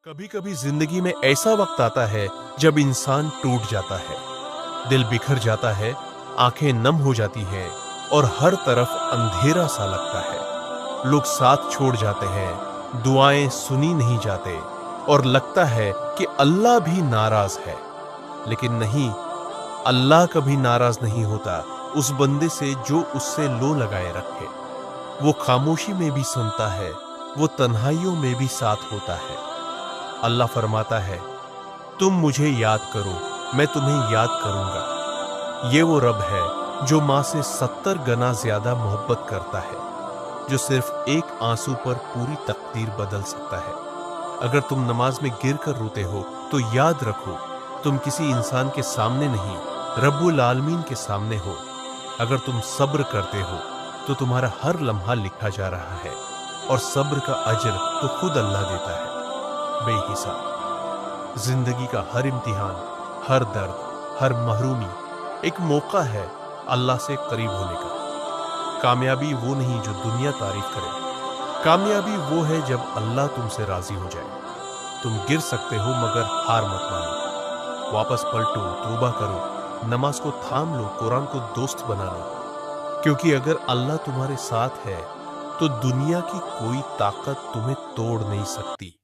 कभी कभी जिंदगी में ऐसा वक्त आता है जब इंसान टूट जाता है, दिल बिखर जाता है, आंखें नम हो जाती हैं और हर तरफ अंधेरा सा लगता है। लोग साथ छोड़ जाते हैं, दुआएं सुनी नहीं जाते और लगता है कि अल्लाह भी नाराज है। लेकिन नहीं, अल्लाह कभी नाराज नहीं होता उस बंदे से जो उससे लो लगाए रखे। वो खामोशी में भी सुनता है, वो तन्हाइयों में भी साथ होता है। अल्लाह फरमाता है, तुम मुझे याद करो, मैं तुम्हें याद करूंगा। ये वो रब है जो माँ से 70 गुना ज्यादा मोहब्बत करता है, जो सिर्फ एक आंसू पर पूरी तकदीर बदल सकता है। अगर तुम नमाज में गिर कर रोते हो तो याद रखो, तुम किसी इंसान के सामने नहीं, रब्बुल आलमीन के सामने हो। अगर तुम सब्र करते हो तो तुम्हारा हर लम्हा लिखा जा रहा है और सब्र का अजर तो खुद अल्लाह देता है बेहिसाब। जिंदगी का हर इम्तिहान, हर दर्द, हर महरूमी एक मौका है अल्लाह से करीब होने का। कामयाबी वो नहीं जो दुनिया तारीफ करे, कामयाबी वो है जब अल्लाह तुमसे राजी हो जाए। तुम गिर सकते हो मगर हार मत मानो, वापस पलटो, तौबा करो, नमाज को थाम लो, कुरान को दोस्त बना लो। क्योंकि अगर अल्लाह तुम्हारे साथ है तो दुनिया की कोई ताकत तुम्हें तोड़ नहीं सकती।